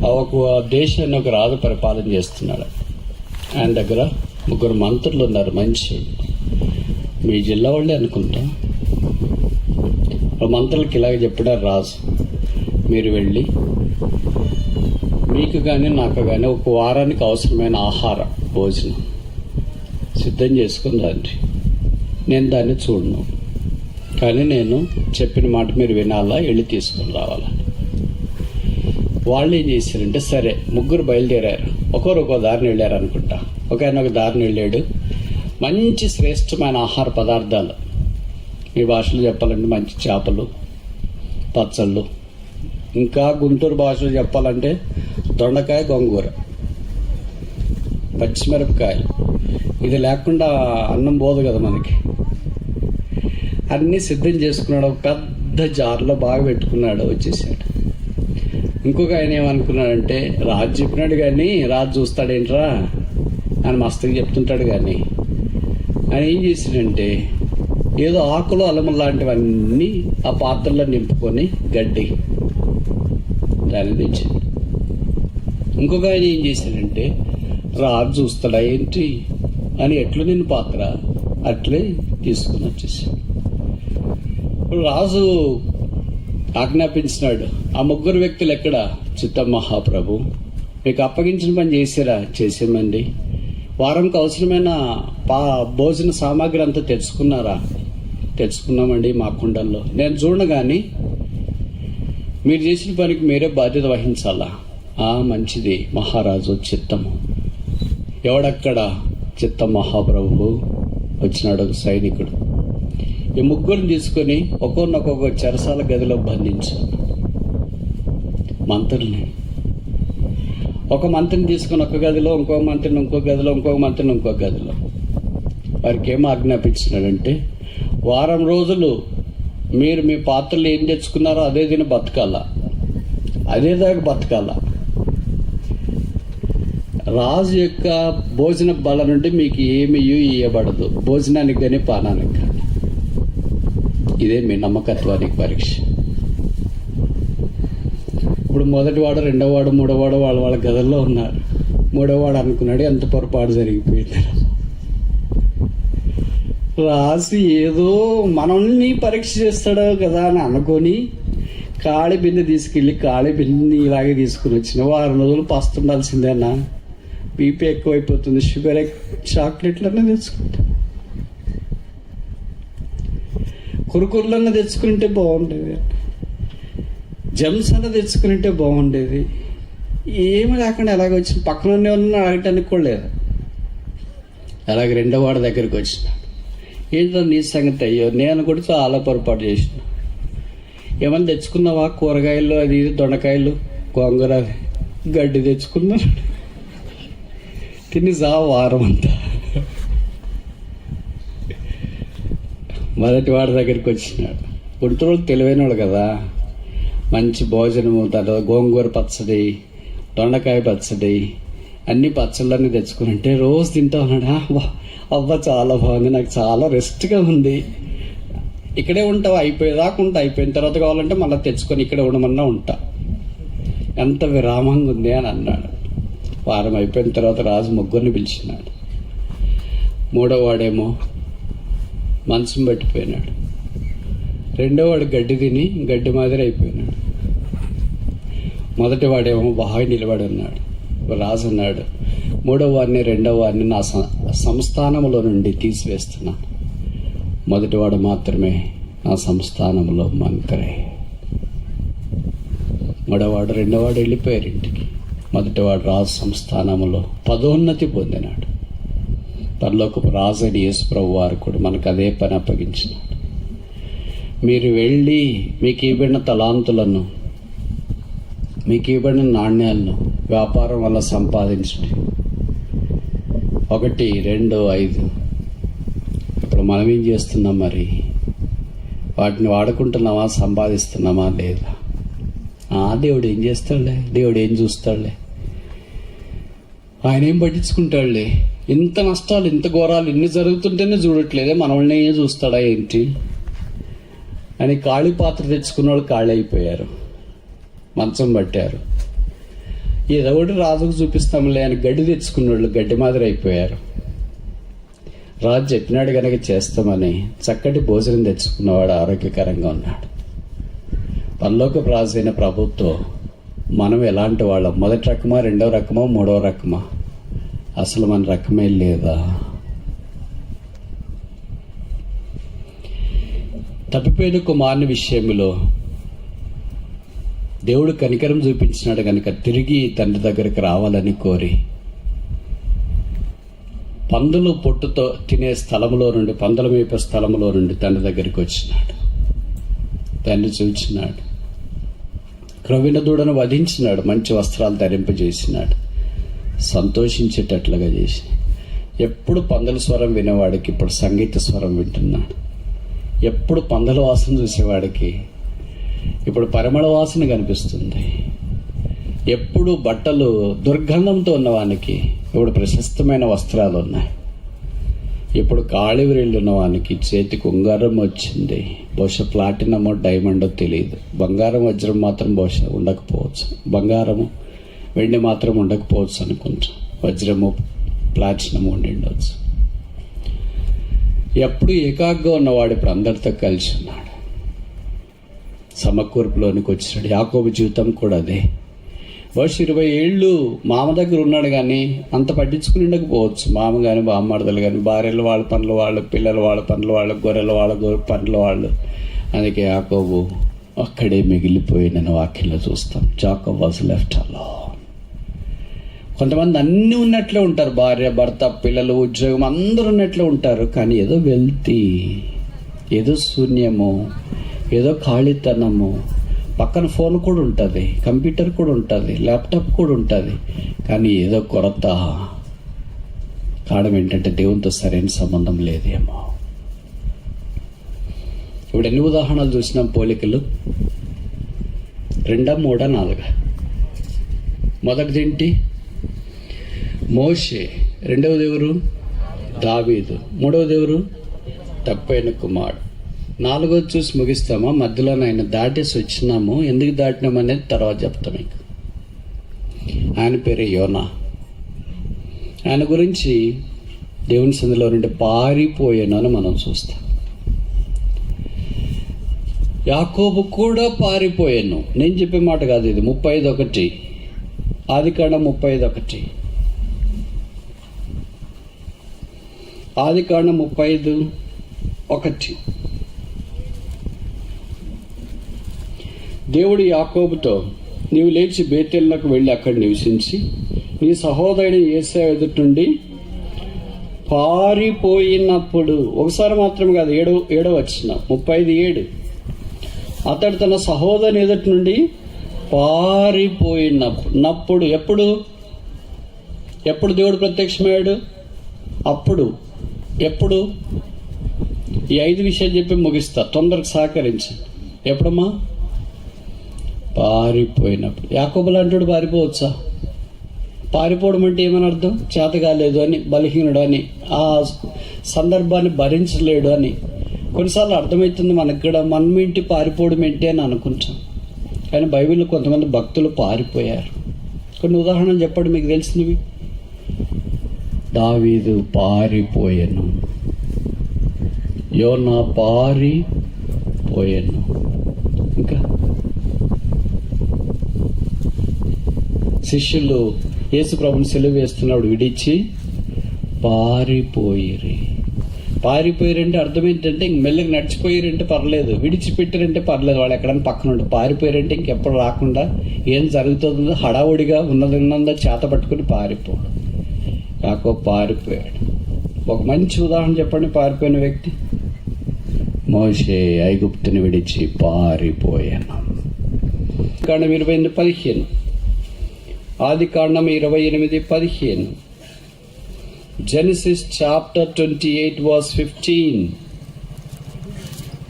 ఒక దేశాన్ని ఒక రాజు పరిపాలన చేస్తున్నాడు. ఆయన దగ్గర 3 మంత్రులు ఉన్నారు. మంచి మీ జిల్లా వాళ్ళే అనుకుంటా. మంత్రులకి ఇలాగ చెప్పాడు రాజు, మీరు వెళ్ళి మీకు కానీ నాకు కానీ ఒక వారానికి అవసరమైన ఆహార భోజనం సిద్ధం చేసుకుని రండి. నేను దాన్ని చూడను, కానీ నేను చెప్పిన మాట మీరు వినాలా, వెళ్ళి తీసుకుని రావాలా. వాళ్ళు ఏం చేశారంటే సరే 3 బయలుదేరారు. ఒక్కో దారిని వెళ్ళారు అనుకుంటా. ఒక ఆయన ఒక దారిని వెళ్ళాడు. మంచి శ్రేష్టమైన ఆహార పదార్థాలు, మీ భాషలో చెప్పాలంటే మంచి చేపలు, పచ్చళ్ళు, ఇంకా గుంటూరు భాషలో చెప్పాలంటే దొండకాయ, గోంగూర, పచ్చిమిరపకాయలు. ఇది లేకుండా అన్నం పోదు కదా మనకి. అన్నీ సిద్ధం చేసుకున్నాడు. ఒక పెద్ద జార్లో బాగా పెట్టుకున్నాడు. వచ్చేసాడు. ఇంకొక ఆయన ఏమనుకున్నాడంటే, రాజు చెప్పినాడు కానీ రాజు చూస్తాడేంట్రా అని మస్తుగా చెప్తుంటాడు. కానీ ఆయన ఏం చేశాడంటే ఏదో ఆకులు అల్లము లాంటివన్నీ ఆ పాత్రలో నింపుకొని గడ్డి దాన్ని తెచ్చాడు. ఇంకొక ఆయన ఏం చేశాడంటే, రాజు చూస్తాడా ఏంటి అని ఎట్లు నిన్ను పాత్ర అట్లే తీసుకుని వచ్చేసాడు. రాజు ఆజ్ఞాపించినాడు, ఆ 3 వ్యక్తులు ఎక్కడ? చిత్తం మహాప్రభు, మీకు అప్పగించిన పని చేసారా? చేసామండి. వారంకి అవసరమైన భోజన సామాగ్రి అంతా తెచ్చుకున్నారా? తెచ్చుకున్నామండి మా కుండల్లో. నేను చూడగాని మీరు చేసిన పనికి మీరే బాధ్యత వహించాలా. మంచిది మహారాజు, చిత్తము. ఎవడక్కడ? చిత్తం మహాప్రభు. వచ్చినాడు ఒక సైనికుడు. ఈ 3 తీసుకొని ఒక్కొక్క చెరసాల గదిలో బంధించాడు. మంత్రుల్ని ఒక మంత్రిని తీసుకుని ఒక గదిలో, ఇంకో మంత్రిని ఇంకో గదిలో, ఇంకొక మంత్రిని ఇంకో గదిలో. వారికి ఏం ఆజ్ఞాపించినాడంటే, వారం రోజులు మీరు మీ పాత్రలు ఏం తెచ్చుకున్నారో అదే తిని బతకాలా, అదే దాకా బతకాలా. రాజు యొక్క భోజన బల నుండి మీకు ఏమీ ఇవ్వబడదు, భోజనానికి కానీ పానానికి కానీ. ఇదే మీ నమ్మకత్వానికి పరీక్ష. ఇప్పుడు మొదటివాడు, రెండోవాడు, మూడోవాడు వాళ్ళ గదుల్లో ఉన్నారు. మూడోవాడు అనుకున్నాడు ఎంత పొరపాటు జరిగిపోయింది. రాజు ఏదో మనల్ని పరీక్ష చేస్తాడో కదా అని అనుకొని ఖాళీ బిందె తీసుకెళ్ళి ఖాళీ బిందెని ఇలాగే తీసుకుని వచ్చిన. వారం రోజులు పస్తుండాల్సిందేనా? బీపీ ఎక్కువైపోతుంది, షుగర్ చాక్లెట్లన్నా తెచ్చుకుంటా, కురుకుర్లన్నా తెచ్చుకుంటే బాగుండేది, జమ్స్ అన్న తెచ్చుకుంటే బాగుండేది. ఏమి లేకుండా ఎలాగ వచ్చిన పక్కన ఉన్న అడగటానికి కూడా లేదు. అలాగే 2వ వాడి దగ్గరికి వచ్చినాడు. ఏంటో నీ సంగతి? అయ్యో నేను కూడా చాలా పొరపాటు చేసిన. ఏమన్నా తెచ్చుకున్నావా? కూరగాయలు, అది ఇది, దొండకాయలు, గోంగూర, గడ్డి తెచ్చుకున్నాను. తిని వారం అంతా. మొదటి వాడి దగ్గరికి వచ్చినాడు. గుంటూరు తెలివైనవాడు కదా. మంచి భోజనము, తర్వాత గోంగూర పచ్చడి, దొండకాయ పచ్చడి, అన్ని పచ్చళ్ళన్నీ తెచ్చుకుని రోజు తింటా ఉన్నాడు. అవ్వ చాలా బాగుంది, నాకు చాలా రెస్ట్గా ఉంది. ఇక్కడే ఉంటావు, అయిపోయేదాకా ఉంటా, అయిపోయిన తర్వాత కావాలంటే మళ్ళీ తెచ్చుకొని ఇక్కడే ఉండమన్నా ఉంటా, ఎంత విరామంగా ఉంది అని అన్నాడు. వారం అయిపోయిన తర్వాత రాజు 3 పిలిచినాడు. 3వ వాడేమో మంచం పెట్టిపోయినాడు. 2వ వాడు గడ్డి తిని గడ్డి మాదిరి అయిపోయినాడు. మొదటి వాడేమో బాగా నిలబడి ఉన్నాడు. రాజు అన్నాడు, 3వ వాడిని 2వ వాడిని నా సంస్థానంలో నుండి తీసివేస్తున్నాను. మొదటివాడు మాత్రమే నా సంస్థానంలో మంత్రి. 3వ వాడు 2వ వాడు వెళ్ళిపోయారు ఇంటికి. మొదటివాడు రాజు సంస్థానంలో పదోన్నతి పొందినాడు. పరలోకపు రాజు అయిన యేసు ప్రభు వారు కూడా మనకు అదే పని అప్పగించినాడు. మీరు వెళ్ళి మీకు ఇవ్వబడిన తలాంతులను, మీకు ఇవ్వబడిన నాణ్యాలను వ్యాపారం వల్ల సంపాదించండి. 1, 2, 5. ఇప్పుడు మనం ఏం చేస్తున్నాం మరి? వాటిని వాడుకుంటున్నామా, సంపాదిస్తున్నామా లేదా? దేవుడు ఏం చేస్తాడులే, దేవుడు ఏం చూస్తాడులే, ఆయన ఏం పట్టించుకుంటాడులే. ఇంత నష్టాలు, ఇంత ఘోరాలు ఇన్ని జరుగుతుంటేనే చూడట్లేదే, మనల్ని ఏం చూస్తాడా ఏంటి అని ఖాళీ పాత్ర తెచ్చుకున్న వాళ్ళు ఖాళీ అయిపోయారు, మంచం పట్టారు. ఏదో ఒకటి రాజుకు చూపిస్తాంలే అని గడ్డి తెచ్చుకున్న వాళ్ళు గడ్డి మాదిరి అయిపోయారు. రాజు చెప్పినాడు కనుక చేస్తామని చక్కటి భోజనం తెచ్చుకున్నవాడు ఆరోగ్యకరంగా ఉన్నాడు. పరలోకపు రాజు అయిన ప్రభుత్వం మనం ఎలాంటి వాళ్ళం? మొదటి రకమా, రెండవ రకమా, మూడవ రకమా? అసలు మన రకమే లేదా? తప్పిపోయిన కుమారుని విషయంలో దేవుడు కనికరం చూపించినాడు కనుక తిరిగి తండ్రి దగ్గరికి రావాలని కోరి పందులు పొట్టుతో తినే స్థలంలో నుండి, పందుల మేపే స్థలంలో నుండి తండ్రి దగ్గరికి వచ్చినాడు. తండ్రి చూచినాడు, క్రొవ్విన దూడను వధించినాడు, మంచి వస్త్రాలు ధరింపజేసినాడు, సంతోషించేటట్లుగా చేసి. ఎప్పుడు పందుల స్వరం వినేవాడికి ఇప్పుడు సంగీత స్వరం వింటున్నాడు. ఎప్పుడు పందుల వాసన చూసేవాడికి ఇప్పుడు పరిమళ వాసన కనిపిస్తుంది. ఎప్పుడు బట్టలు దుర్గంధంతో ఉన్నవానికి ఇప్పుడు ప్రశస్తమైన వస్త్రాలు ఉన్నాయి. ఇప్పుడు కాళి వ్రేళ్ళు ఉన్నవానికి చేతికి ఉంగారం వచ్చింది. బహుశా ప్లాటినమో డైమండో తెలియదు. బంగారం వజ్రం మాత్రం బహుశా ఉండకపోవచ్చు, బంగారము వెండి మాత్రం ఉండకపోవచ్చు అనుకుంటా. వజ్రము ప్లాటినము ఉండి ఉండవచ్చు. ఎప్పుడు ఏకాగ్గా ఉన్నవాడు ఇప్పుడు అందరితో కలిసి ఉన్నాడు, సమకూర్పులోనికి వచ్చినాడు. యాకోబు జీవితం కూడా అదే. బహుశా 20 ఏళ్ళు మామ దగ్గర ఉన్నాడు కానీ అంత పట్టించుకుని ఉండకపోవచ్చు. మామ కానీ, బామ్మర్దలు కానీ, భార్యలు వాళ్ళ పనులు వాళ్ళు, పిల్లలు వాళ్ళ పనులు వాళ్ళు, గొర్రెలు వాళ్ళ పనులు వాళ్ళు. అందుకే యాకోబు అక్కడే మిగిలిపోయిన వాక్యంలో చూస్తాం. Jacob was left alone. కొంతమంది అన్నీ ఉన్నట్లే ఉంటారు, భార్య, భర్త, పిల్లలు, ఉద్యోగం అందరూ ఉన్నట్లే ఉంటారు. కానీ ఏదో వెల్తి, ఏదో శూన్యము, ఏదో ఖాళీతనము. పక్కన ఫోన్ కూడా ఉంటుంది, కంప్యూటర్ కూడా ఉంటుంది, ల్యాప్టాప్ కూడా ఉంటుంది, కానీ ఏదో కొరత. కారణం ఏంటంటే దేవునితో సరైన సంబంధం లేదేమో. ఇప్పుడు ఎన్ని ఉదాహరణలు చూసినాం పోలికలు? 2, 3, 4. మొదటిది ఏంటి? మోషే. రెండవది ఎవరు? దావీదు. మూడవది ఎవరు? తప్పైన కుమారుడు. 4వది చూసి ముగిస్తామా? మధ్యలో ఆయన దాటేసి వచ్చినాము. ఎందుకు దాటినాము అనేది తర్వాత చెప్తాం. మీకు ఆయన పేరు యోనా. ఆయన గురించి దేవుని సందులో నుండి పారిపోయాను అని మనం చూస్తాం. యాకోబు కూడా పారిపోయాను. నేను చెప్పే మాట కాదు ఇది. 35:1 ఆదికాండం 35:1 ఆదికాండం 35:1. దేవుడు యాకోబుతో, నీవు లేచి బేతేలునకు వెళ్ళి అక్కడ నివసించి నీ సహోదరుని యేసా ఎదుటి నుండి పారిపోయినప్పుడు, ఒకసారి మాత్రం కాదు, 7వ వచనం 35:7. అతడు తన సహోదరుని ఎదుటి నుండి పారిపోయినప్పుడు. ఎప్పుడు దేవుడు ప్రత్యక్షమయ్యాడు? అప్పుడు. ఎప్పుడు? ఈ 5 విషయాలు చెప్పి ముగిస్తా, తొందరకు సహకరించి. ఎప్పుడమ్మా? పారిపోయినప్పుడు. యాకోబు లాంటి పారిపోవచ్చా? పారిపోవడం అంటే ఏమని అర్థం? చేత కాలేదు అని, బలహీనుడు అని, ఆ సందర్భాన్ని భరించలేడు అని. కొన్నిసార్లు అర్థమవుతుంది మనకు కూడా, మనం ఏంటి పారిపోవడం ఏంటి అని అనుకుంటాం. కానీ బైబిల్లో కొంతమంది భక్తులు పారిపోయారు. కొన్ని ఉదాహరణలు చెప్పండి మీకు తెలిసినవి. దావీదు పారిపోయాను, యోనా పారిపోయాను, ఇంకా శిష్యులు యేసు ప్రభుని సిలువ వేస్తున్నప్పుడు విడిచి పారిపోయారంటే అర్థం ఏంటంటే ఇంక మెల్లగా నడిచిపోయారంటే పర్లేదు, విడిచిపెట్టారంటే పర్లేదు, వాళ్ళు ఎక్కడైనా పక్కన ఉండి. పారిపోయారంటే ఇంకెప్పుడు రాకుండా ఏం జరుగుతుందో హడావుడిగా ఉన్నదో చేత పట్టుకుని పారిపోవడం. యాకోబు పారిపోయాడు. ఒక మంచి ఉదాహరణ చెప్పండి పారిపోయిన వ్యక్తి. మోషే ఐగుప్తుని విడిచి పారిపోయాను. కాండం 28:15 ఆదికాండం 28:15 Genesis chapter 28 verse 15